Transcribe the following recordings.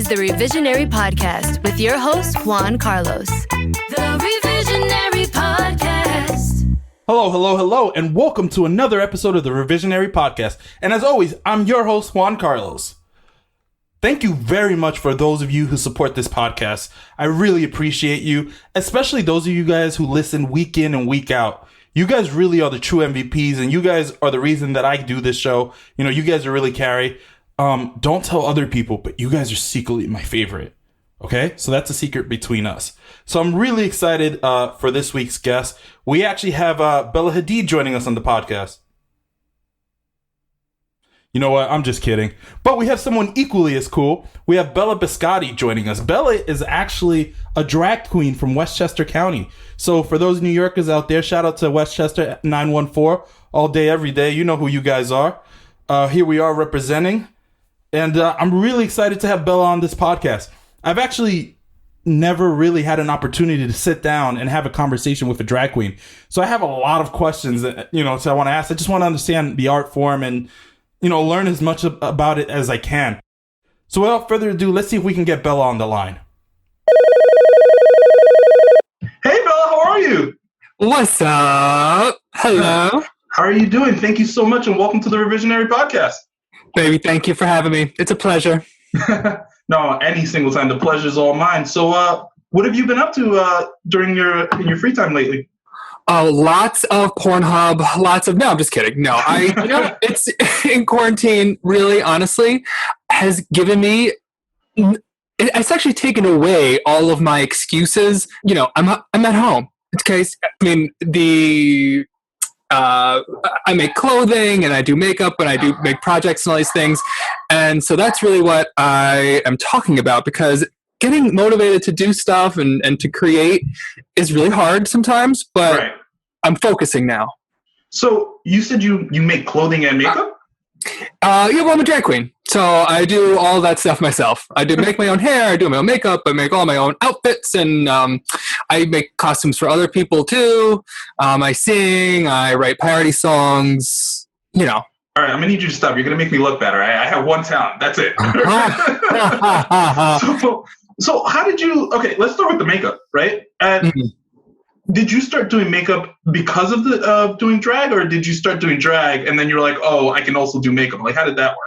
is the Revisionary Podcast with your host, Juan Carlos. The Revisionary Podcast. Hello, and welcome to another episode of the Revisionary Podcast. And as always, I'm your host, Juan Carlos. Thank you very much for those of you who support this podcast. I really appreciate you, especially those of you guys who listen week in and week out. You guys really are the true MVPs, and you guys are the reason that I do this show. You know, you guys are really carry. Don't tell other people, but you guys are secretly my favorite. Okay? So that's a secret between us. So I'm really excited for this week's guest. We actually have Bella Hadid joining us on the podcast. You know what? I'm just kidding. But we have someone equally as cool. We have Bella Biscotti joining us. Bella is actually a drag queen from Westchester County. So for those New Yorkers out there, shout out to Westchester 914 all day, every day. You know who you guys are. Here we are representing. And I'm really excited to have Bella on this podcast. I've actually never really had an opportunity to sit down and have a conversation with a drag queen. So I have a lot of questions that, so I want to ask. I just want to understand the art form and, learn as much about it as I can. So without further ado, let's see if we can get Bella on the line. Hey, Bella, how are you? What's up? Hello. How are you doing? Thank you so much, and welcome to the Revisionary Podcast. Baby, thank you for having me. It's a pleasure. No, any single time. The pleasure's all mine. So what have you been up to in your free time lately? Lots of Pornhub, no, I'm just kidding. No, it's in quarantine, really, honestly, has given me, it's actually taken away all of my excuses. I'm at home. Okay. I make clothing and I do makeup and I do make projects and all these things. And so that's really what I am talking about, because getting motivated to do stuff and to create is really hard sometimes, but right. I'm focusing now. So you said you make clothing and makeup? Well, I'm a drag queen, so I do all that stuff myself. I do make my own hair, I do my own makeup, I make all my own outfits, and I make costumes for other people too. I sing, I write parody songs, All right, I'm going to need you to stop. You're going to make me look better. I have one talent. That's it. So how did you... Okay, let's start with the makeup, right? Did you start doing makeup because of doing drag, or did you start doing drag and then you're like, oh, I can also do makeup? Like, how did that work?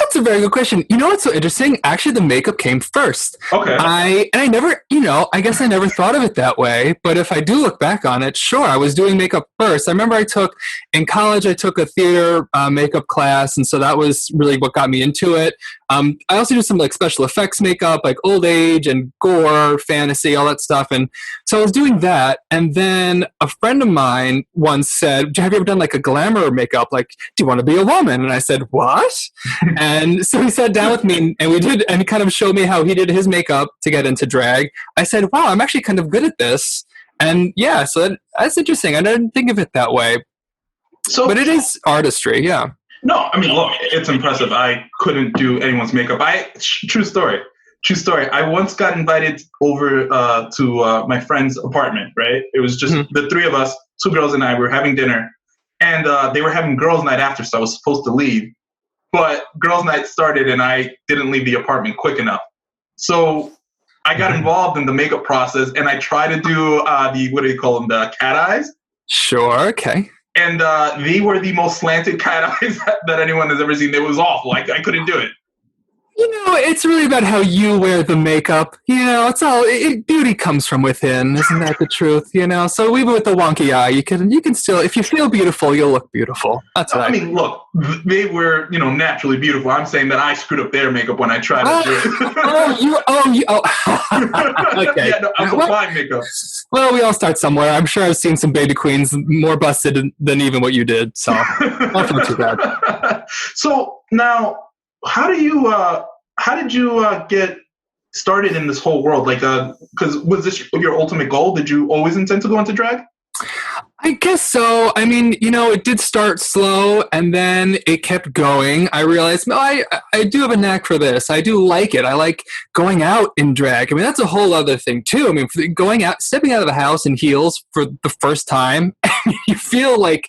That's a very good question. You know what's so interesting? Actually, the makeup came first. Okay. I never, I guess I never thought of it that way. But if I do look back on it, sure, I was doing makeup first. I remember in college, I took a theater makeup class. And so that was really what got me into it. I also do some special effects makeup, like old age and gore, fantasy, all that stuff. And so I was doing that. And then a friend of mine once said, have you ever done a glamour makeup? Do you want to be a woman? And I said, what? And so he sat down with me and we did, and he kind of showed me how he did his makeup to get into drag. I said, wow, I'm actually kind of good at this. And yeah, so that's interesting. I didn't think of it that way. But it is artistry, yeah. No, I mean, look, it's impressive. I couldn't do anyone's makeup. True story. I once got invited over to my friend's apartment, right? It was just the three of us, two girls and I, we were having dinner. And they were having girls' night after, so I was supposed to leave. But girls' night started and I didn't leave the apartment quick enough. So I got involved in the makeup process and I tried to do the cat eyes? Sure, okay. And they were the most slanted cat eyes that anyone has ever seen. It was awful. I couldn't do it. It's really about how you wear the makeup. It's all beauty comes from within. Isn't that the truth? So even with the wonky eye, you can still, if you feel beautiful, you'll look beautiful. That's what I mean. Look, they were, naturally beautiful. I'm saying that I screwed up their makeup when I tried to do it. Okay. Yeah, no, I'm applying makeup. Well, we all start somewhere. I'm sure I've seen some baby queens more busted than even what you did. So not too bad. So now, how did you get started in this whole world? Because was this your ultimate goal? Did you always intend to go into drag? I guess so. I mean, it did start slow and then it kept going. I realized, I do have a knack for this. I do like it. I like going out in drag. I mean, that's a whole other thing too. I mean, stepping out of the house in heels for the first time, you feel like,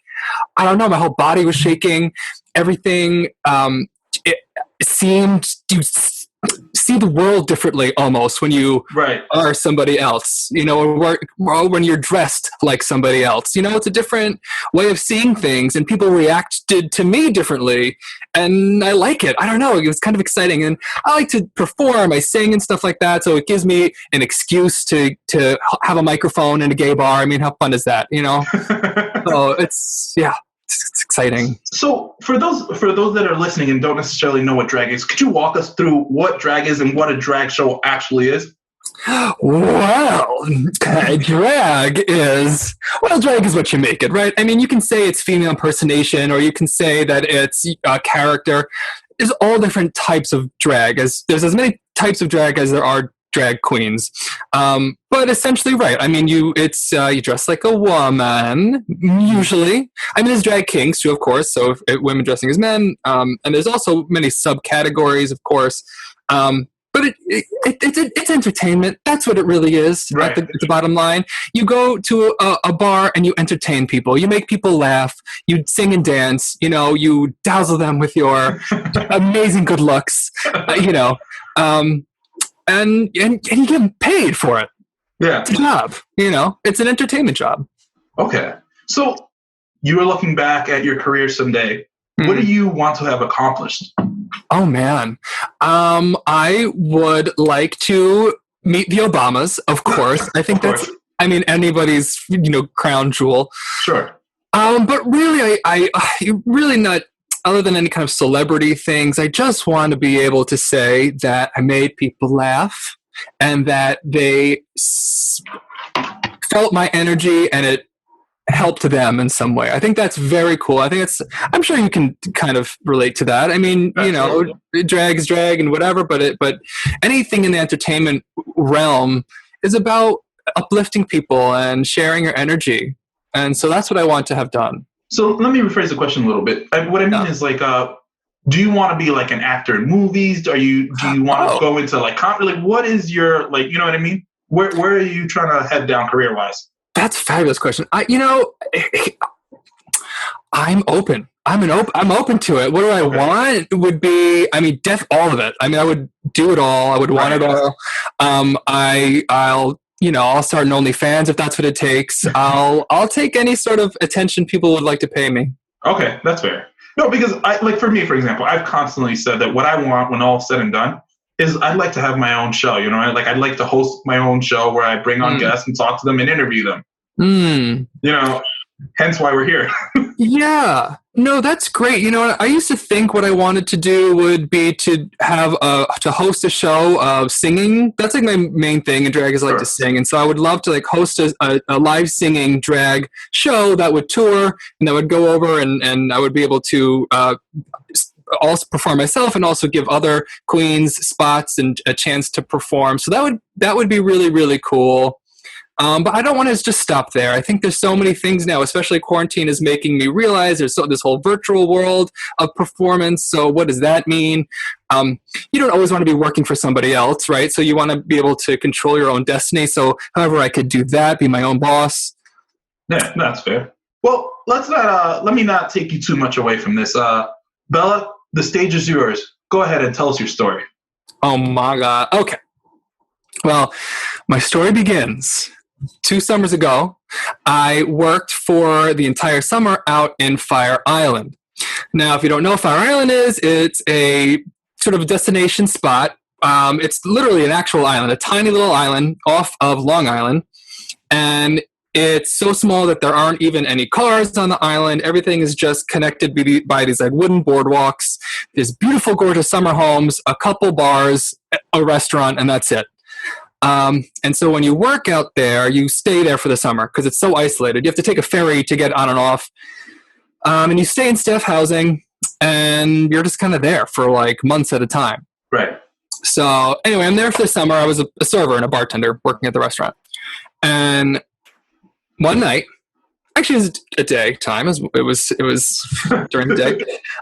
I don't know, my whole body was shaking. Everything, it seemed see the world differently almost when you Right. are somebody else, or when you're dressed like somebody else. It's a different way of seeing things, and people reacted to me differently, and I like it. I don't know. It was kind of exciting, and I like to perform. I sing and stuff like that, so it gives me an excuse to have a microphone in a gay bar. I mean, how fun is that? So it's exciting. So for those that are listening and don't necessarily know what drag is, could you walk us through what drag is and what a drag show actually is? Well, drag is what you make it, right? I mean, you can say it's female impersonation, or you can say that it's a character. There's all different types of drag. There's as many types of drag as there are drag queens. But essentially, right. I mean, you dress like a woman, usually. I mean, there's drag kings too, of course. So women dressing as men. And there's also many subcategories, of course. But it's entertainment. That's what it really is. Right. At the bottom line. You go to a bar and you entertain people. You make people laugh. You sing and dance. You dazzle them with your amazing good looks. And you get paid for it. Yeah. It's a job. It's an entertainment job. Okay. So you are looking back at your career someday. What do you want to have accomplished? Oh, man. I would like to meet the Obamas, of course. I think that's, anybody's, crown jewel. Sure. But really, I really not, other than any kind of celebrity things, I just want to be able to say that I made people laugh and that they felt my energy and it helped them in some way. I think that's very cool. I'm sure you can kind of relate to that. I mean, drag is drag and whatever, but anything in the entertainment realm is about uplifting people and sharing your energy. And so that's what I want to have done. So let me rephrase the question a little bit. What I mean is do you want to be like an actor in movies? Do you want to go into what is your, you know what I mean? Where are you trying to head down career wise? That's a fabulous question. I'm open. I'm open to it. What do I want? It would be, all of it. I would do it all. I would want it all. I'll start an OnlyFans if that's what it takes. I'll take any sort of attention people would like to pay me. Okay, that's fair. No, because for me, for example, I've constantly said that what I want when all said and done is I'd like to have my own show. I'd like to host my own show where I bring on guests and talk to them and interview them. Hence why we're here. Yeah. No, that's great. I used to think what I wanted to do would be to have to host a show of singing. That's my main thing in drag is I like to sing. And so I would love to host a live singing drag show that would tour and that would go over and I would be able to also perform myself and also give other queens spots and a chance to perform. So that would be really, really cool. But I don't want to just stop there. I think there's so many things now, especially quarantine is making me realize there's this whole virtual world of performance. So what does that mean? You don't always want to be working for somebody else, right? So you want to be able to control your own destiny. So however I could do that, be my own boss. Yeah, that's fair. Well, let me not take you too much away from this. Bella, the stage is yours. Go ahead and tell us your story. Oh my God. Okay. Well, my story begins 2 summers ago. I worked for the entire summer out in Fire Island. Now, if you don't know what Fire Island is, it's a sort of destination spot. It's literally an actual island, a tiny little island off of Long Island. And it's so small that there aren't even any cars on the island. Everything is just connected by these wooden boardwalks. There's beautiful, gorgeous summer homes, a couple bars, a restaurant, and that's it. And so when you work out there, you stay there for the summer because it's so isolated. You have to take a ferry to get on and off. And you stay in staff housing and you're just kind of there for months at a time. Right. So anyway, I'm there for the summer. I was a server and a bartender working at the restaurant. And one night, actually it was a day time. It was during the day.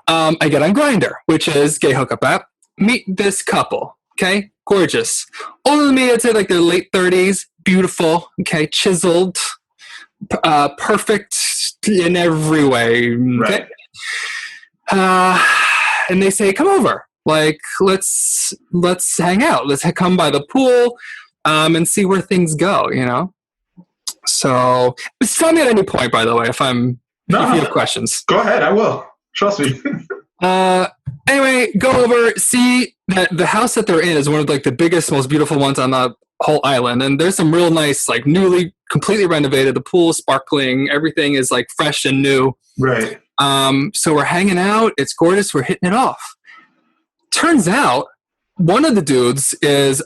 I get on Grindr, which is gay hookup app. Meet this couple. Okay. Gorgeous. Older than me, I'd say their late 30s. Beautiful. Okay. Chiseled. Perfect in every way. Okay. Right. And they say, come over. Like, let's hang out. Let's come by the pool, and see where things go, you know? So, stop me at any point, by the way, if you have questions. Go ahead, I will. Trust me. Anyway, go over, see that the house that they're in is one of like the biggest, most beautiful ones on the whole island. And there's some real nice, like newly, completely renovated. The pool sparkling. Everything is like fresh and new. Right. So we're hanging out. It's gorgeous. We're hitting it off. Turns out one of the dudes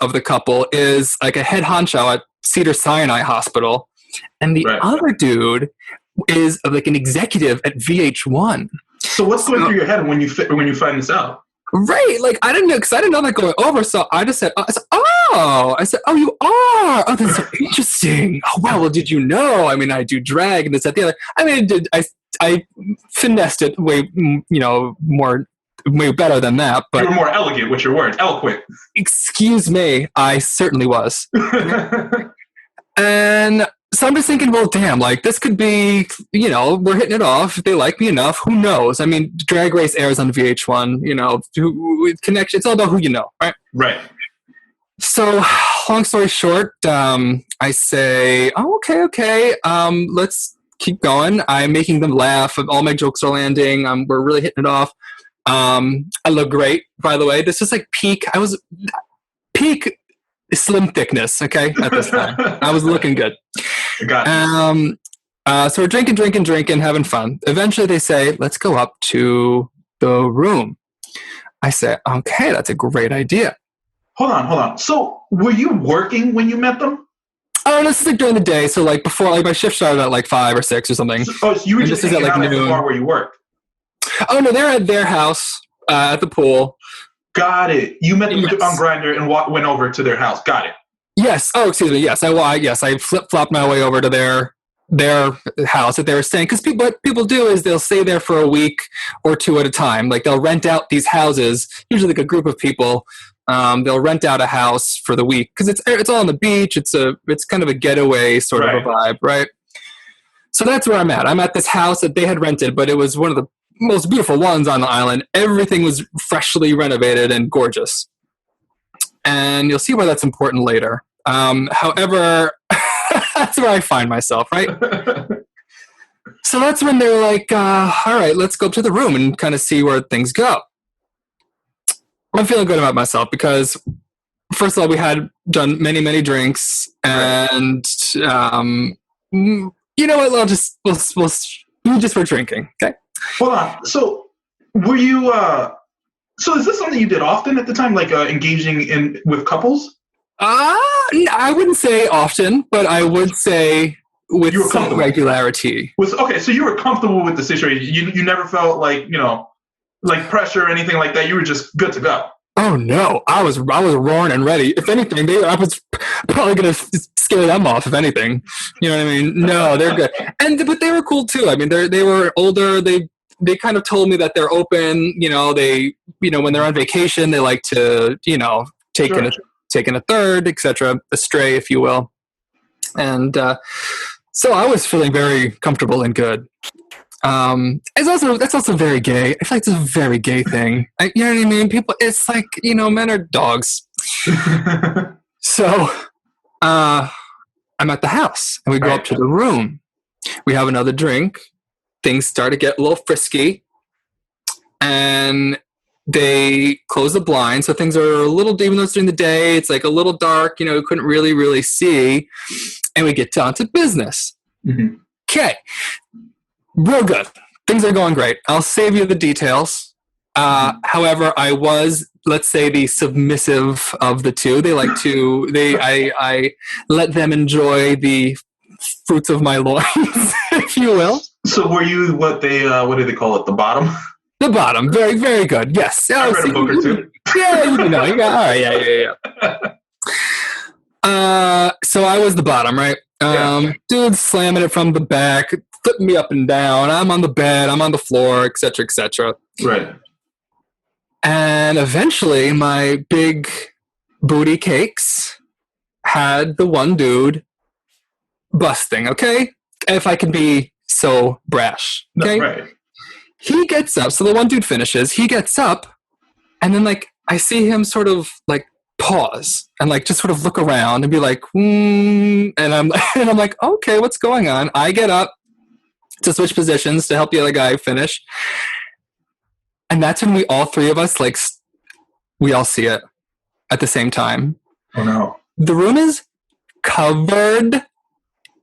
of the couple is like a head honcho at Cedars-Sinai Hospital. And the other dude is like an executive at VH1. So what's going through your head when you find this out? Right, like I didn't know that going over. So I just said, "Oh, you are. Oh, that's so interesting. Oh, wow. Well, did you know? I mean, I do drag and this, that, the other. I mean, I finessed it way, way better than that. But you were more elegant with your words, eloquent. Excuse me, I certainly was. And so I'm just thinking, well, damn, like this could be, we're hitting it off. If they like me enough, who knows? I mean, Drag Race airs on VH1, connection. It's all about who you know, right? Right. So long story short, I say, oh, okay. Let's keep going. I'm making them laugh. All my jokes are landing. We're really hitting it off. I look great, by the way. This is like peak slim thickness, okay, at this time. I was looking good. Got it. So we're drinking, having fun. Eventually they say, let's go up to the room. I say, okay, that's a great idea. Hold on. So were you working when you met them? Oh, this is like during the day. So like before, like my shift started at like 5 or 6 or something. So you were just hanging out at the bar where you worked? Oh, no, they're at their house at the pool. Got it. You met them on Grindr and went over to their house. Got it. Yes. Oh, excuse me. Yes. I flip-flopped my way over to their house that they were staying. Because what people do is they'll stay there for a week or two at a time. Like they'll rent out these houses, usually like a group of people. They'll rent out a house for the week because it's all on the beach. It's kind of a getaway sort of a vibe, right? So that's where I'm at. I'm at this house that they had rented, but it was one of the most beautiful ones on the island. Everything was freshly renovated and gorgeous. And you'll see why that's important later. However, that's where I find myself, right? So that's when they're like, all right, let's go up to the room and kind of see where things go. I'm feeling good about myself because, first of all, we had done many, many drinks. And, you know what? We'll just for drinking, okay? Hold on. So were you... So is this something you did often at the time, like engaging with couples? I wouldn't say often, but I would say with some regularity. So you were comfortable with the situation. You never felt like, like pressure or anything like that. You were just good to go. Oh no, I was roaring and ready. If anything, I was probably going to scare them off. If anything, you know what I mean? No, they're good, but they were cool too. I mean, they were older. They kind of told me that they're open. When they're on vacation, they like to, taking a third, etc., a stray, if you will. And so I was feeling very comfortable and good. That's also very gay. I feel like it's a very gay thing. You know what I mean? People, it's like, men are dogs. So I'm at the house and we go up to the room. We have another drink. Things start to get a little frisky and they close the blinds. So things are a little, even though it's during the day, it's like a little dark, we couldn't really, really see. And we get down to business. Mm-hmm. Okay. Real good. Things are going great. I'll save you the details. However, I was, let's say, the submissive of the two. I let them enjoy the fruits of my loins, if you will. So were you what do they call it? The bottom? The bottom. Very, very good. Yes. I read a book or two. Yeah, you got, all right. Yeah. So I was the bottom, right? Dude slamming it from the back, flipping me up and down. I'm on the bed, I'm on the floor, etc., etc. Right. And eventually, my big booty cakes had the one dude busting. Okay, if I can be so brash. Okay. Right. He gets up. So the one dude finishes. He gets up, and then like I see him sort of like pause and like just sort of look around and be like, and I'm like, okay, what's going on? I get up to switch positions to help the other guy finish. And that's when we all three of us, like, we all see it at the same time. Oh no. The room is covered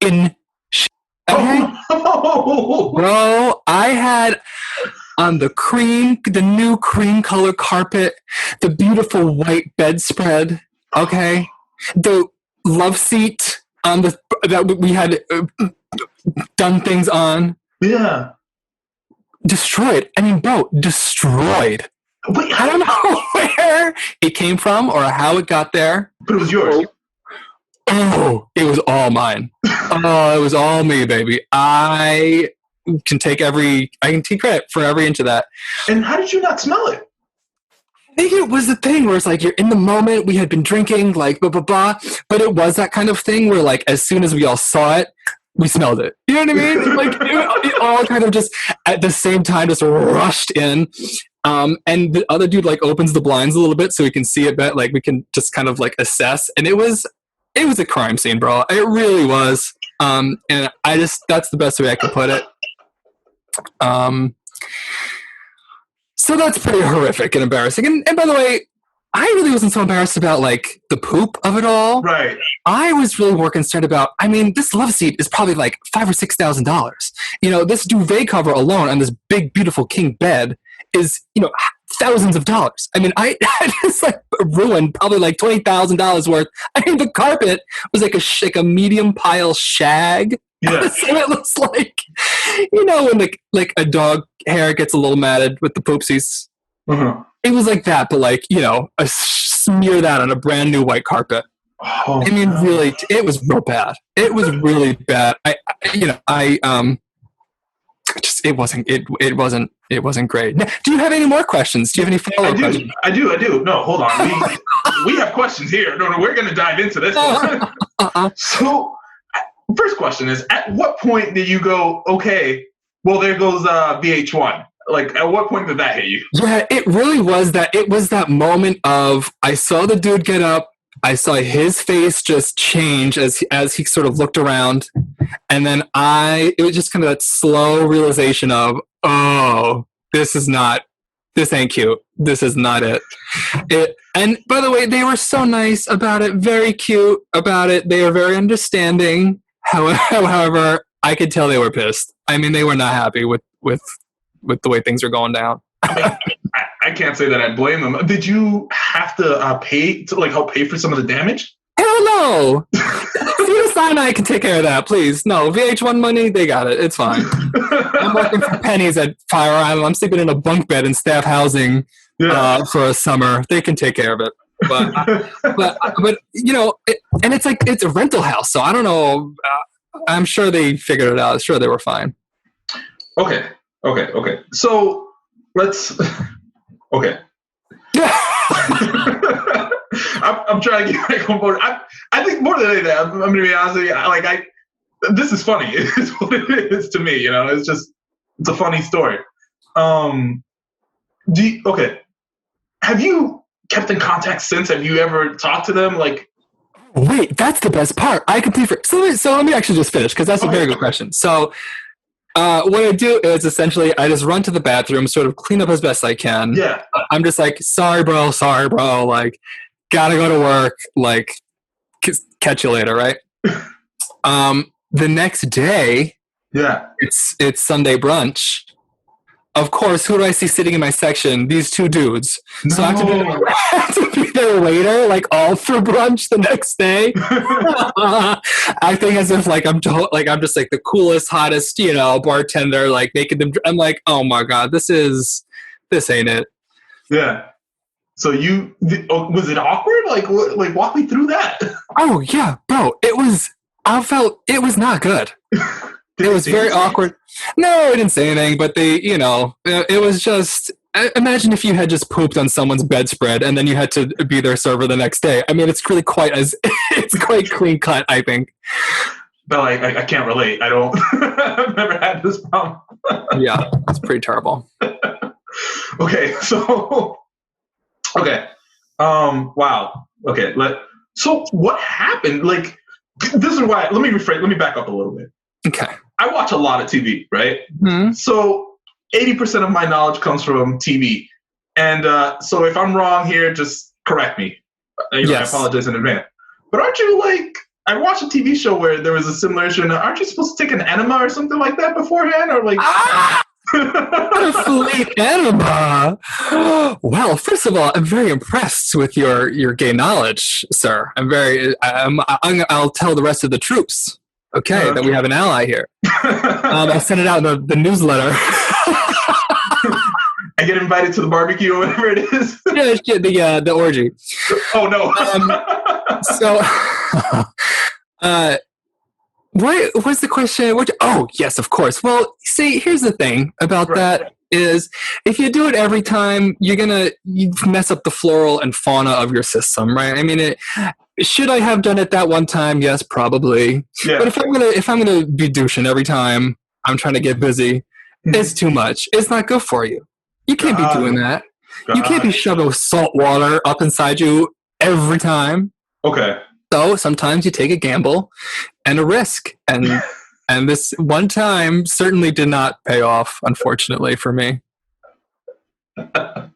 in shit. Oh. Bro, I had on the new cream color carpet, the beautiful white bedspread, okay? The love seat on that we had done things on. Yeah. Destroyed. I mean, bro, destroyed. Wait, I don't know where it came from or how it got there. But it was yours. Oh, it was all mine. Oh, it was all me, baby. I can take credit for every inch of that. And how did you not smell it? I think it was the thing where it's like you're in the moment, we had been drinking, like blah, blah, blah. But it was that kind of thing where like as soon as we all saw it, we smelled it. You know what I mean? Like it all kind of just at the same time just rushed in. And the other dude like opens the blinds a little bit so we can see a bit, like we can just kind of like assess. And it was a crime scene, bro. It really was. And that's the best way I could put it. So that's pretty horrific and embarrassing. And by the way, I really wasn't so embarrassed about like the poop of it all. Right. I was really more concerned about, I mean, this love seat is probably like $5,000 or $6,000. You know, this duvet cover alone on this big, beautiful king bed is, you know, thousands of dollars. I mean, I just like ruined probably like $20,000 worth. I mean, the carpet was like a medium pile shag. Yeah. So it looks like, you know, when like a dog hair gets a little matted with the poopsies. Uh-huh. It was like that, but like, you know, smear that on a brand new white carpet. Oh, I mean, really, it was real bad. It was really bad. It wasn't great. Now, do you have any more questions? Do you have any follow-up questions? I do. No, hold on. We have questions here. No, we're going to dive into this one. So, first question is, at what point did you go, okay, well, there goes VH1? Like, at what point did that hit you? Yeah, it really was that. It was that moment of, I saw the dude get up, I saw his face just change as he sort of looked around, and then it was just kind of that slow realization of, oh, this ain't cute. This is not it. And by the way, they were so nice about it, very cute about it. They were very understanding. However, I could tell they were pissed. I mean, they were not happy with the way things are going down. I can't say that I blame them. Did you have to help pay for some of the damage? Hell no! Venus Sinai can take care of that, please. No, VH1 money, they got it. It's fine. I'm working for pennies at Fire Island. I'm sleeping in a bunk bed in staff housing for a summer. They can take care of it. But you know, and it's like, it's a rental house, so I don't know. I'm sure they figured it out. I'm sure they were fine. Okay. So let's. Okay. I'm trying to get back on board. I think more than anything, I'm going to be honest with you. This is funny. It's what it is to me. You know, it's a funny story. Okay. Have you kept in contact since? Have you ever talked to them? Like, wait, that's the best part. I completely forgot. So let me actually just finish because that's a very good question. So. What I do is essentially I just run to the bathroom, sort of clean up as best I can. Yeah. I'm just like, sorry, bro. Like, gotta go to work. Like, catch you later, right? The next day, it's Sunday brunch. Of course, who do I see sitting in my section? These two dudes. No. So I have to be there later, like all through brunch the next day. Acting as if like I'm just like the coolest, hottest, you know, bartender, like making them. I'm like, oh my god, this ain't it. Yeah. So was it awkward? Like walk me through that. Oh yeah, bro. I felt it was not good. It was very awkward. No, I didn't say anything, but they, you know, it was just, imagine if you had just pooped on someone's bedspread and then you had to be their server the next day. I mean, it's really it's quite clean cut, I think. But I can't relate. I've never had this problem. Yeah, it's pretty terrible. Okay, so Okay. Wow. Okay. So what happened? Like, this is why. Let me back up a little bit. Okay. I watch a lot of TV, right? Mm-hmm. So 80% of my knowledge comes from TV, and so if I'm wrong here, just correct me. I apologize in advance. But aren't you like? I watched a TV show where there was a similar issue. And aren't you supposed to take an enema or something like that beforehand, or like? A fleet enema. Well, first of all, I'm very impressed with your gay knowledge, sir. I'll tell the rest of the troops. Okay, that we have an ally here. I'll send it out in the newsletter. I get invited to the barbecue or whatever it is. Yeah, the orgy. Oh no. What was the question? Oh, yes, of course. Well, see, here's the thing about that is if you do it every time, you mess up the floral and fauna of your system, right? I mean, should I have done it that one time? Yes, probably. Yeah. But if I'm gonna be douching every time I'm trying to get busy, it's too much. It's not good for you. You can't be doing that. You can't be shoving salt water up inside you every time. Okay. So sometimes you take a gamble and a risk, and this one time certainly did not pay off, unfortunately, for me. I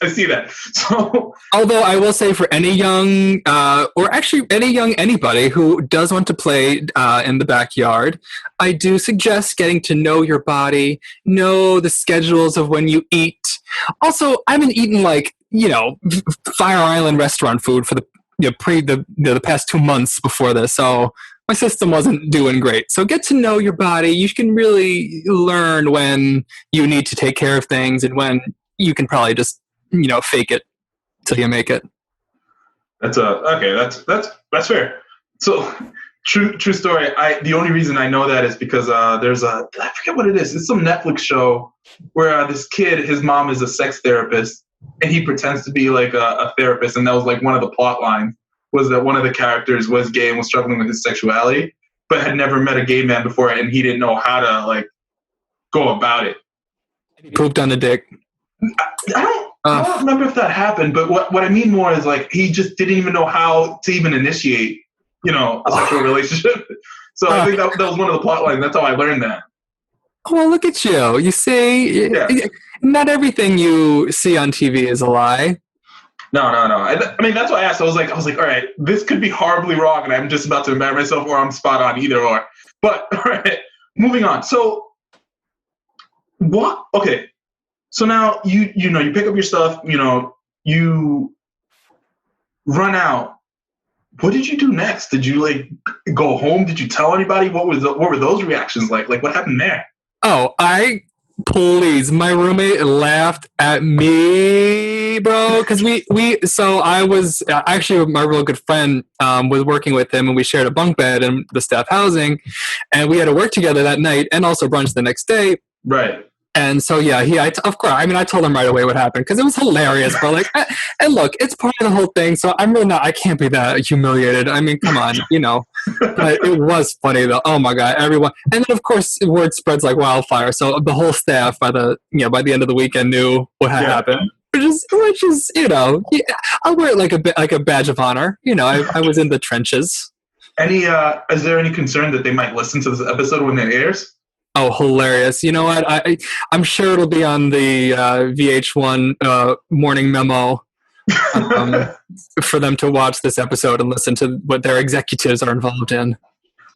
see that. So, although I will say, for any young, or actually anybody who does want to play in the backyard, I do suggest getting to know your body, know the schedules of when you eat. Also, I've been eating Fire Island restaurant food for the past 2 months before this, so my system wasn't doing great. So get to know your body. You can really learn when you need to take care of things and when you can probably just fake it till you make it. That's fair. So true story. The only reason I know that is because there's I forget what it is. It's some Netflix show where this kid, his mom is a sex therapist, and he pretends to be like a therapist, and that was like one of the plot lines, was that one of the characters was gay and was struggling with his sexuality, but had never met a gay man before, and he didn't know how to go about it. He pooped on the dick. I don't remember if that happened, but what I mean more is he just didn't even know how to even initiate, a sexual relationship. So I think that was one of the plot lines. That's how I learned that. Well, look at you. You see, not everything you see on TV is a lie. No. I mean, that's why I asked. I was like, all right, this could be horribly wrong, and I'm just about to embarrass myself, or I'm spot on, either or. But all right, moving on. So, what? Okay, so now you pick up your stuff. You run out. What did you do next? Did you go home? Did you tell anybody? What were those reactions like? Like, what happened there? Oh, please, my roommate laughed at me, bro, because I was actually, my real good friend was working with him, and we shared a bunk bed in the staff housing, and we had to work together that night and also brunch the next day. Right. And so, of course, I mean, I told him right away what happened, because it was hilarious, bro. And look, it's part of the whole thing, so I'm really I can't be that humiliated. I mean, come on, but it was funny though. Oh my God, everyone. And then of course, word spreads like wildfire. So the whole staff by the end of the weekend knew what had happened. Which is, I'll wear it like a badge of honor. I was in the trenches. Is there any concern that they might listen to this episode when it airs? Oh, hilarious. You know what? I'm sure it'll be on the VH1 morning memo for them to watch this episode and listen to what their executives are involved in.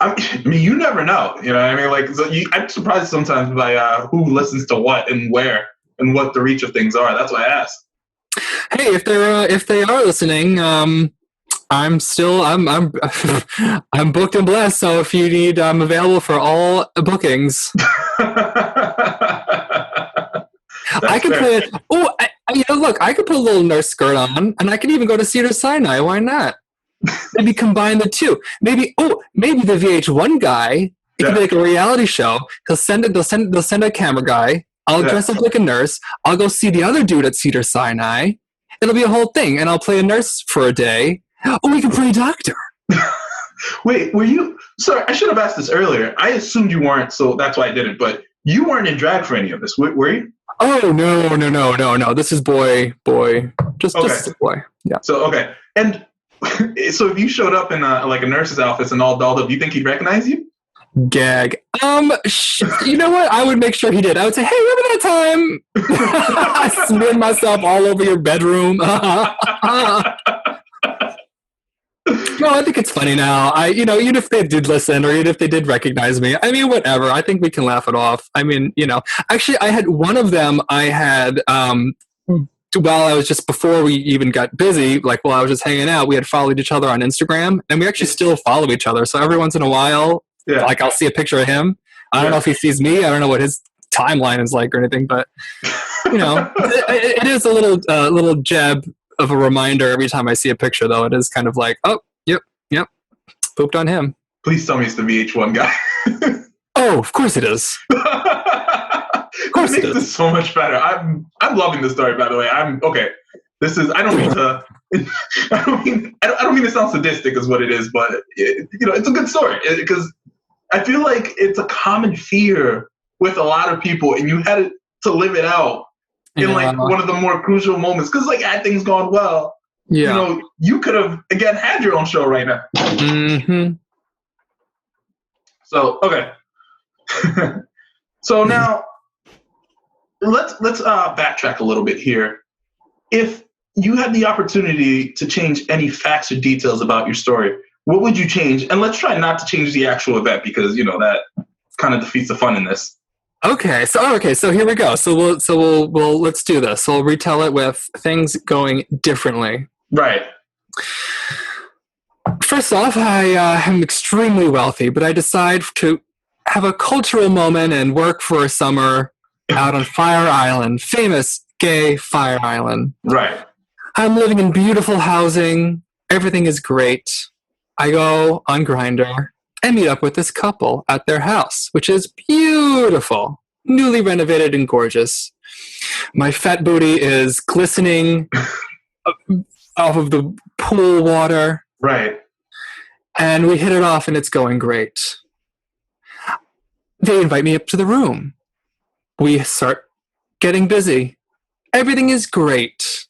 I mean, you never know. You know what I mean? I'm surprised sometimes by who listens to what and where and what the reach of things are. That's why I asked. Hey, if they are listening, I'm booked and blessed. So if you need, I'm available for all bookings. I could play it. Oh, look, I could put a little nurse skirt on, and I could even go to Cedars-Sinai. Why not? Maybe combine the two. Maybe the VH1 guy. It could be like a reality show. They'll send a camera guy. I'll dress up like a nurse. I'll go see the other dude at Cedars-Sinai. It'll be a whole thing, and I'll play a nurse for a day. Oh, we can play a doctor. Wait, were you? Sorry, I should have asked this earlier. I assumed you weren't, so that's why I didn't. But you weren't in drag for any of this, were you? Oh no! This is boy, just a boy. Yeah. So okay, and so if you showed up in a nurse's outfit and all dolled up, do you think he'd recognize you? Gag. You know what? I would make sure he did. I would say, hey, remember that time I smeared myself all over your bedroom? No, I think it's funny now. Even if they did listen or even if they did recognize me, I mean, whatever. I think we can laugh it off. I mean, actually, I had one of them. I had, while I was just before we even got busy, like while I was just hanging out, we had followed each other on Instagram, and we actually still follow each other. So every once in a while, like I'll see a picture of him. I don't know if he sees me. I don't know what his timeline is like or anything, but it is a little jab of a reminder every time I see a picture, though. It is kind of like, oh, yep, pooped on him. Please tell me it's the VH1 guy. Oh, of course it is. Of course it makes this so much better. I'm loving this story, by the way. This is. I don't mean to. I don't mean to sound sadistic, is what it is, but it's a good story because I feel like it's a common fear with a lot of people, and you had to live it out in like one of the more crucial moments because like had things gone well, you could have again had your own show right now. Mm-hmm. So okay, so now let's backtrack a little bit here. If you had the opportunity to change any facts or details about your story, what would you change? And let's try not to change the actual event because that kind of defeats the fun in this. Okay, so here we go. So we'll let's do this. So we'll retell it with things going differently. Right. First off, I am extremely wealthy, but I decide to have a cultural moment and work for a summer out on Fire Island, famous gay Fire Island. Right. I'm living in beautiful housing. Everything is great. I go on Grindr and meet up with this couple at their house, which is beautiful, newly renovated and gorgeous. My fat booty is glistening off of the pool water. Right. And we hit it off and it's going great. They invite me up to the room. We start getting busy. Everything is great.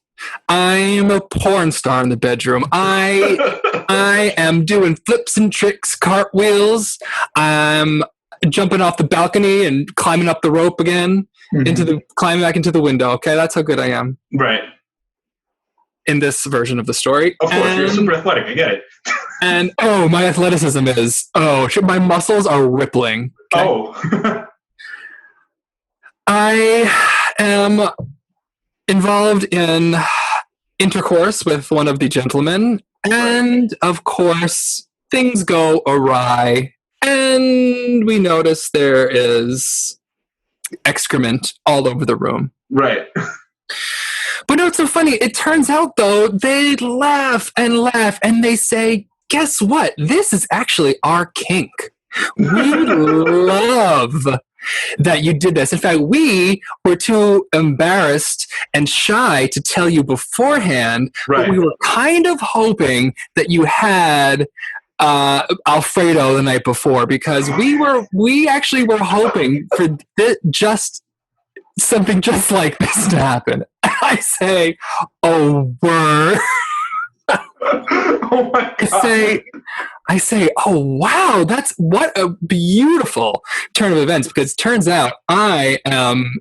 I'm a porn star in the bedroom. I am doing flips and tricks, cartwheels. I'm jumping off the balcony and climbing up the rope again, climbing back into the window. Okay, that's how good I am. Right. In this version of the story. Of course, you're super athletic. I get it. And my athleticism is my muscles are rippling. Okay? Oh. I am involved in intercourse with one of the gentlemen, and of course, things go awry, and we notice there is excrement all over the room. Right. But no, it's so funny. It turns out, though, they laugh, and they say, guess what? This is actually our kink. We love that you did this. In fact, we were too embarrassed and shy to tell you beforehand, but we were kind of hoping that you had Alfredo the night before because we actually were hoping for just something just like this to happen. I say, oh, word. Oh my God. I say, oh, wow, what a beautiful turn of events, because it turns out I am,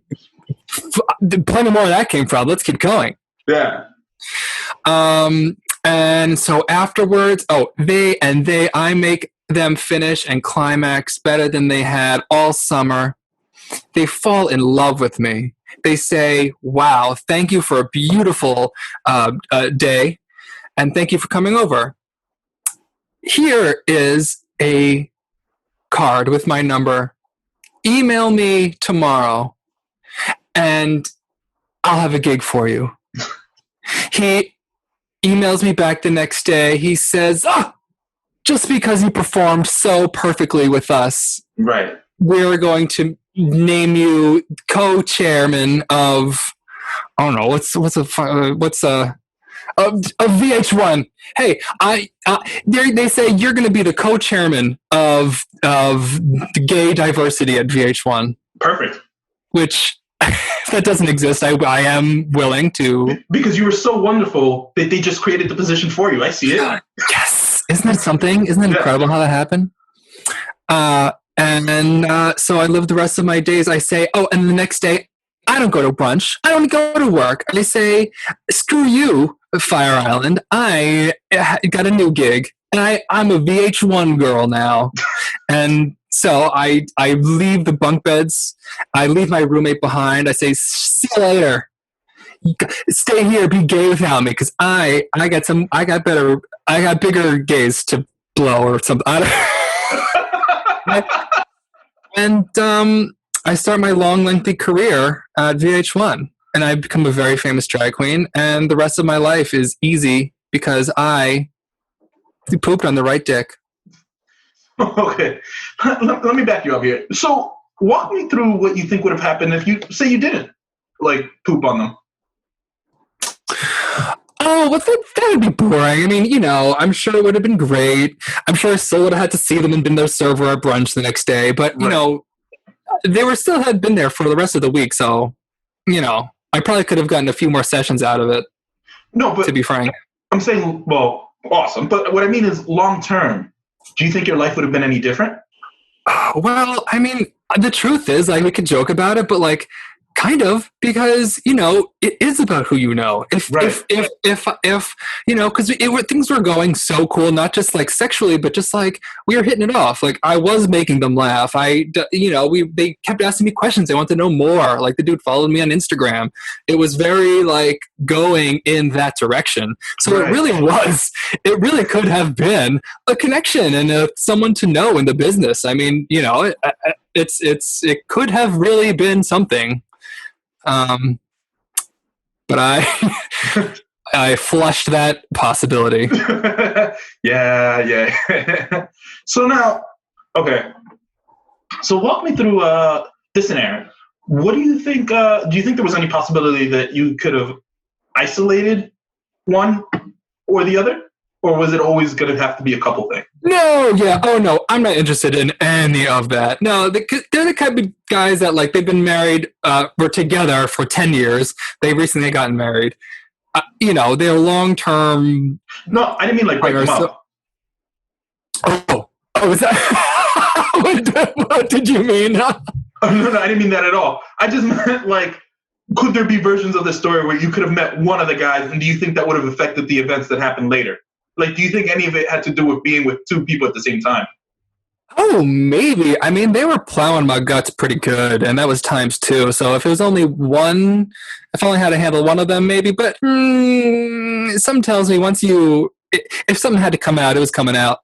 plenty more of that came from. Let's keep going. Yeah. And so afterwards, I make them finish and climax better than they had all summer. They fall in love with me. They say, wow, thank you for a beautiful day, and thank you for coming over. Here is a card with my number. Email me tomorrow, and I'll have a gig for you. He emails me back the next day. He says, just because you performed so perfectly with us, right, we're going to name you co-chairman of, I don't know, what's a VH1. Hey, they say you're going to be the co-chairman of the gay diversity at VH1. Perfect. Which that doesn't exist, I am willing to. Because you were so wonderful that they just created the position for you. I see it. Yes. Isn't that something? Isn't that incredible how that happened? So I live the rest of my days. I say, and the next day, I don't go to brunch. I don't go to work. I say, screw you, Fire Island. I got a new gig, and I'm a VH1 girl now. And so I leave the bunk beds. I leave my roommate behind. I say, see you later. Stay here, be gay without me, because I got bigger gays to blow or something. And I start my long, lengthy career at VH1, and I become a very famous drag queen, and the rest of my life is easy because I pooped on the right dick. Okay, let me back you up here. So walk me through what you think would have happened if you didn't poop on them. Oh, well, that would be boring. I mean, I'm sure it would have been great. I'm sure I still would have had to see them and been their server at brunch the next day. But, they were still had been there for the rest of the week. So, I probably could have gotten a few more sessions out of it. No, but to be frank. I'm saying, well, awesome. But what I mean is long term, do you think your life would have been any different? Well, I mean, the truth is, we could joke about it, but kind of, because it is about who you know. If because things were going so cool, not just sexually, but just we were hitting it off. I was making them laugh. They kept asking me questions. They wanted to know more. The dude followed me on Instagram. It was very going in that direction. So It really could have been a connection and someone to know in the business. I mean, it could have really been something. But I flushed that possibility. Yeah. So now, okay. So walk me through this scenario. What do you think? Do you think there was any possibility that you could have isolated one or the other? Or was it always going to have to be a couple thing? No, yeah. Oh, no. I'm not interested in any of that. No, they're the kind of guys that, they've been married, were together for 10 years. They recently gotten married. They're long-term... No, I didn't mean, break them up. Oh, is that... what did you mean? No, I didn't mean that at all. I just meant, could there be versions of the story where you could have met one of the guys, and do you think that would have affected the events that happened later? Do you think any of it had to do with being with two people at the same time? Oh, maybe. I mean, they were plowing my guts pretty good, and that was times two. So if it was only one, if I only had to handle one of them, maybe. But something tells me if something had to come out, it was coming out.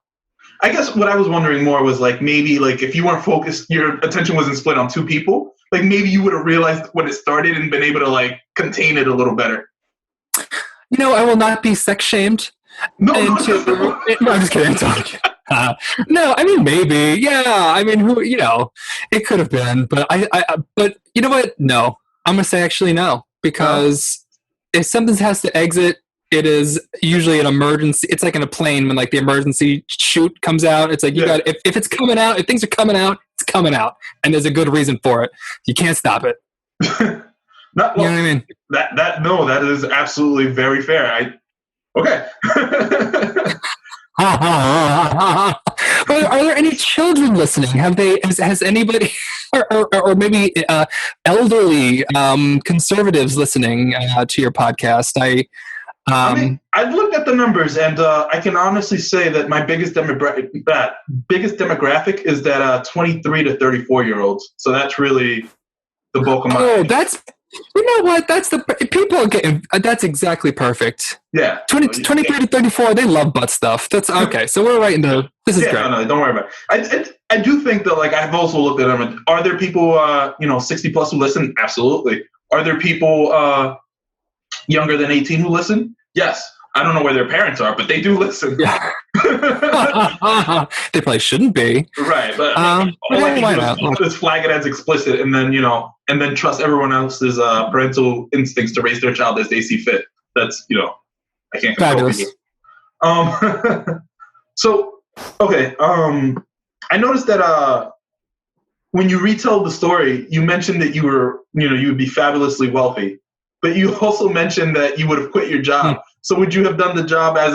I guess what I was wondering more was maybe if you weren't focused, your attention wasn't split on two people. Maybe you would have realized when it started and been able to contain it a little better. I will not be sex shamed. No, I'm just kidding. No, I mean, maybe. Yeah, I mean, it could have been, but but you know what? No, I'm gonna say actually no, because if something has to exit, it is usually an emergency. It's like in a plane when the emergency chute comes out. It's you got if it's coming out, if things are coming out, it's coming out, and there's a good reason for it. You can't stop it. You know what I mean? That is absolutely very fair. Okay. Are there any children listening? Has anybody, or maybe elderly conservatives listening to your podcast? I mean, I've looked at the numbers, and I can honestly say that my biggest demographic is that 23 to 34-year-olds. So that's really the bulk of my. Oh, that's. You know what? People are getting. That's exactly perfect. Yeah. 23 to 34, they love butt stuff. That's okay. So we're right in the. This is great. No, don't worry about it. I do think that I've also looked at them. Are there people 60 plus who listen? Absolutely. Are there people younger than 18 who listen? Yes. I don't know where their parents are, but they do listen. Yeah. They probably shouldn't be. Right. But all I can do is flag it as explicit, and then trust everyone else's parental instincts to raise their child as they see fit. That's I can't control people. So okay. I noticed that when you retell the story, you mentioned that you would be fabulously wealthy, but you also mentioned that you would have quit your job. So would you have done the job as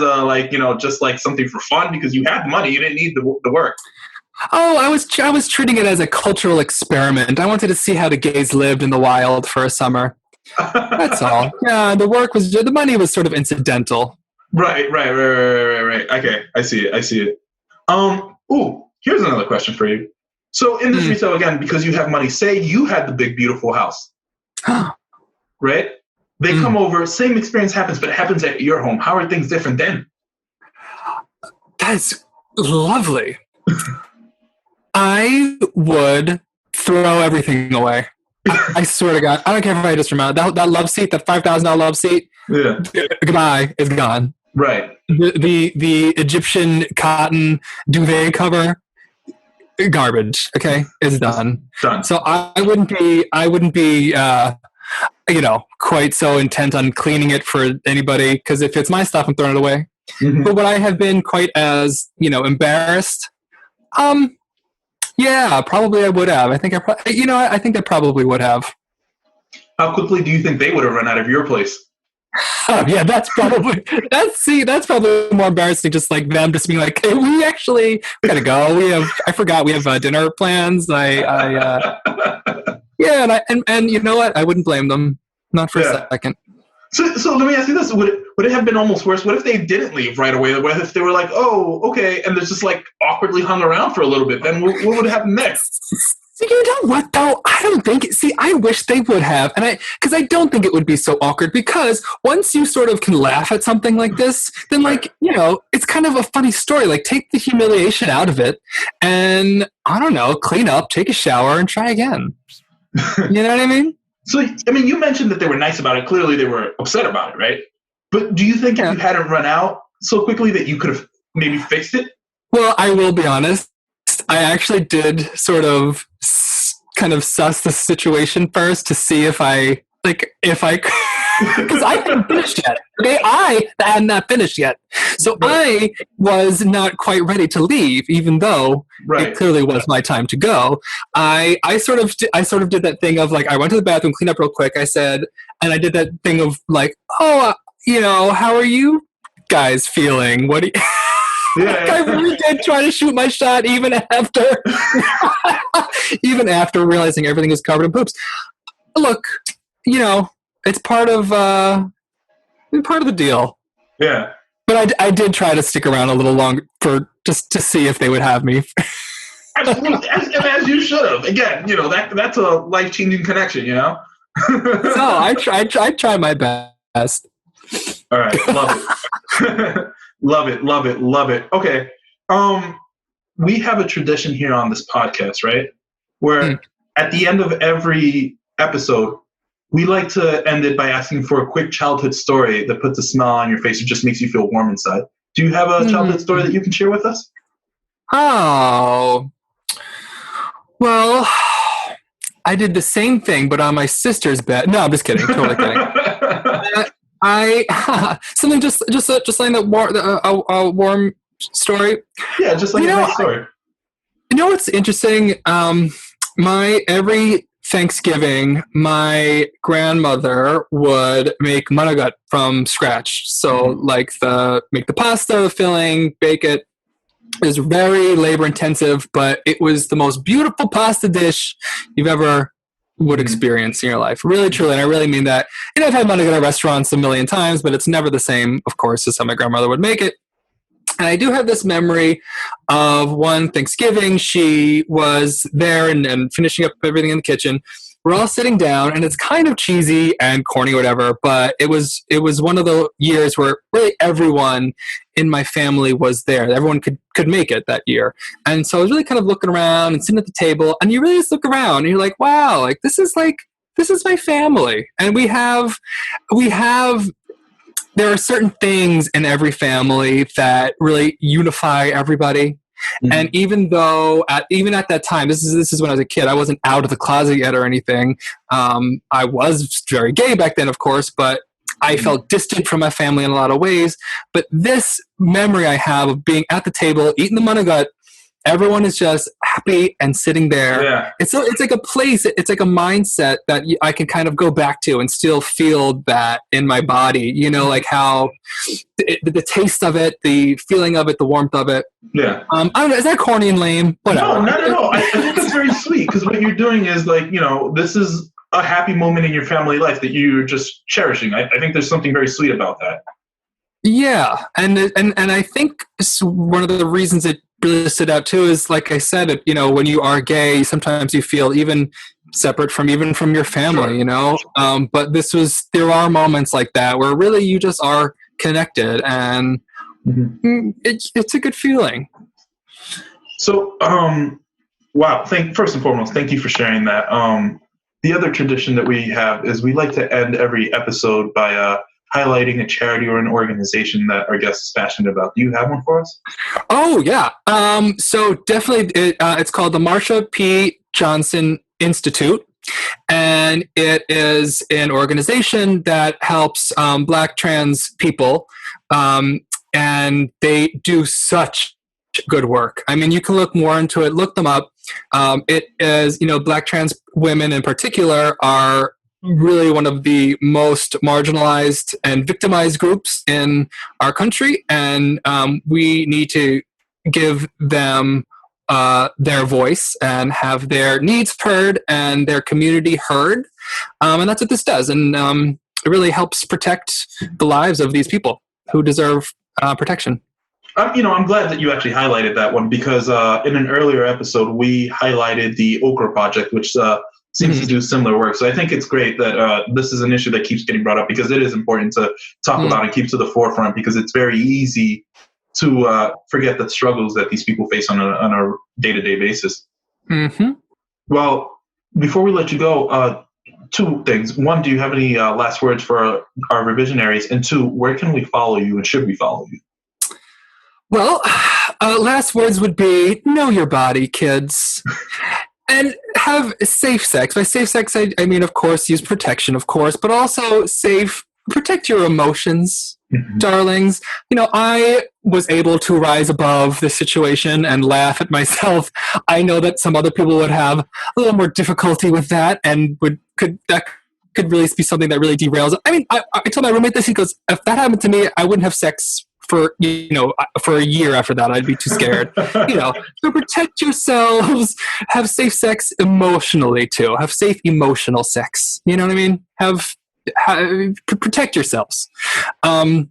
just like something for fun because you had money, you didn't need the work? Oh, I was treating it as a cultural experiment. I wanted to see how the gays lived in the wild for a summer. That's all. Yeah, the money was sort of incidental. Right. Okay, I see it. Here's another question for you. So in this retail, again, because you have money, say you had the big, beautiful house, right? They come over, same experience happens, but it happens at your home. How are things different then? That's lovely. I would throw everything away. I swear to God. I don't care if I just remember that love seat, that $5,000 love seat. Yeah. Goodbye. It's gone. Right. The Egyptian cotton duvet cover, garbage. Okay, it's done. Done. So I wouldn't be quite so intent on cleaning it for anybody, because if it's my stuff, I'm throwing it away. Mm-hmm. But would I have been quite as embarrassed? Yeah, probably I would have. I think I probably would have. How quickly do you think they would have run out of your place? Oh, yeah, that's probably more embarrassing. Just like them just being like, hey, we gotta go. I forgot we have dinner plans. Yeah, and you know what? I wouldn't blame them, not for a second. So let me ask you this: would it have been almost worse? What if they didn't leave right away? What if they were like, "Oh, okay," and they're just like awkwardly hung around for a little bit? Then what would happen next? You know what though? I don't think. See, I wish they would have, because I don't think it would be so awkward. Because once you sort of can laugh at something like this, then it's kind of a funny story. Like, take the humiliation out of it, and I don't know, clean up, take a shower, and try again. You know what I mean? So, I mean, you mentioned that they were nice about it. Clearly, they were upset about it, right? But do you think if you hadn't run out so quickly that you could have maybe fixed it? Well, I will be honest. I actually did sort of kind of suss the situation first to see if I because I hadn't finished yet. Okay, I had not finished yet, so I was not quite ready to leave, even though it clearly was my time to go. I sort of did that thing of like, I went to the bathroom, cleaned up real quick. I said, and I did that thing of like, how are you guys feeling? What do you? Yeah. I really did try to shoot my shot even after realizing everything is covered in poops. Look, it's part of the deal. Yeah. But I did try to stick around a little longer just to see if they would have me. as you should have. Again, that's a life-changing connection, So I try my best. All right, love it. Love it. Okay. We have a tradition here on this podcast, right? Where at the end of every episode, we like to end it by asking for a quick childhood story that puts a smile on your face or just makes you feel warm inside. Do you have a childhood story that you can share with us? Oh, well, I did the same thing, but on my sister's bed. No, I'm just kidding. Totally kidding. Something just something that a warm story. Yeah, just like a nice story. What's interesting? Every Thanksgiving, my grandmother would make managat from scratch. So, make the pasta, the filling, bake it. It was very labor intensive, but it was the most beautiful pasta dish you've ever would experience in your life. Really, truly, and I really mean that. I've had managat at restaurants a million times, but it's never the same, of course, as how my grandmother would make it. And I do have this memory of one Thanksgiving. She was there and finishing up everything in the kitchen. We're all sitting down, and it's kind of cheesy and corny, whatever. But it was one of the years where really everyone in my family was there. Everyone could make it that year, and so I was really kind of looking around and sitting at the table. And you really just look around, and you're like, "Wow, this is my family." And we have. There are certain things in every family that really unify everybody. Mm-hmm. And even at that time, this is when I was a kid, I wasn't out of the closet yet or anything. I was very gay back then, of course, but I felt distant from my family in a lot of ways. But this memory I have of being at the table, eating the managat, everyone is just happy and sitting there. Yeah. It's like a place, it's like a mindset that I can kind of go back to and still feel that in my body, you know, like how the taste of it, the feeling of it, the warmth of it. Yeah. I don't know, is that corny and lame? Whatever. No, not at all. I think it's very sweet because what you're doing is like, you know, this is a happy moment in your family life that you're just cherishing. I think there's something very sweet about that. Yeah, and I think one of the reasons it really stood out too is, like I said, you know, when you are gay, sometimes you feel even separate from your family, sure. You know. But there are moments like that where really you just are connected, and it's a good feeling. So, wow! First and foremost, thank you for sharing that. The other tradition that we have is we like to end every episode by highlighting a charity or an organization that our guest is passionate about. Do you have one for us? Oh, yeah. So definitely it's called the Marcia P. Johnson Institute. And it is an organization that helps Black trans people. And they do such good work. I mean, you can look more into it, look them up. It is, you know, Black trans women in particular are really one of the most marginalized and victimized groups in our country, and we need to give them their voice and have their needs heard and their community heard, and that's what this does, and it really helps protect the lives of these people who deserve protection. You know, I'm glad that you actually highlighted that one because in an earlier episode we highlighted the Okra Project, which seems to do similar work. So I think it's great that this is an issue that keeps getting brought up because it is important to talk about and keep to the forefront because it's very easy to forget the struggles that these people face on a day-to-day basis. Mm-hmm. Well, before we let you go, two things. One, do you have any last words for our revisionaries? And two, where can we follow you and should we follow you? Well, last words would be know your body, kids. And have safe sex. By safe sex, I mean, of course, use protection, of course, but also protect your emotions, darlings. You know, I was able to rise above the situation and laugh at myself. I know that some other people would have a little more difficulty with that and could really be something that really derails. I mean, I told my roommate this, he goes, if that happened to me, I wouldn't have sex for a year after that. I'd be too scared. So protect yourselves. Have safe sex emotionally too. Have safe emotional sex. You know what I mean? Have protect yourselves. And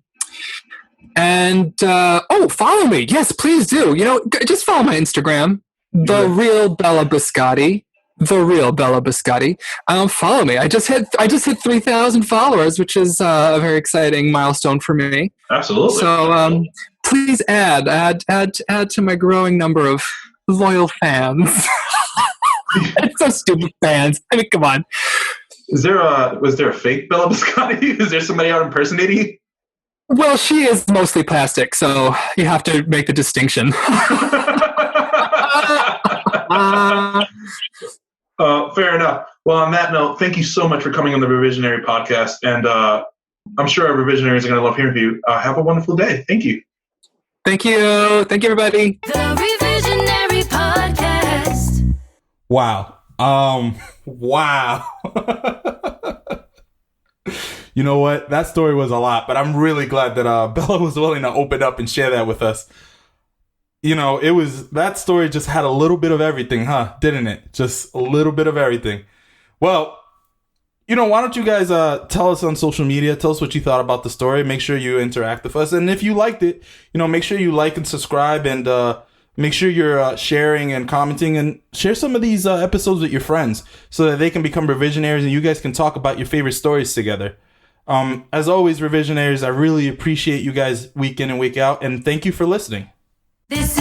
follow me. Yes, please do. You know, just follow my Instagram, The Real Bella Biscotti. The Real Bella Biscotti. Follow me. I just hit 3,000 followers, which is a very exciting milestone for me. Absolutely. So please add to my growing number of loyal fans. It's so stupid, fans. I mean, come on. Was there a fake Bella Biscotti? Is there somebody out impersonating you? Well, she is mostly plastic, so you have to make the distinction. Fair enough. Well, on that note, thank you so much for coming on the Revisionary podcast. And I'm sure our Revisionaries are going to love hearing from you. Have a wonderful day. Thank you. Thank you. Thank you, everybody. The Revisionary podcast. Wow. Wow. You know what? That story was a lot, but I'm really glad that Bella was willing to open up and share that with us. You know, that story just had a little bit of everything, huh? Didn't it? Just a little bit of everything. Well, you know, why don't you guys tell us on social media, tell us what you thought about the story. Make sure you interact with us. And if you liked it, you know, make sure you like and subscribe and make sure you're sharing and commenting and share some of these episodes with your friends so that they can become revisionaries and you guys can talk about your favorite stories together. As always, revisionaries, I really appreciate you guys week in and week out. And thank you for listening. This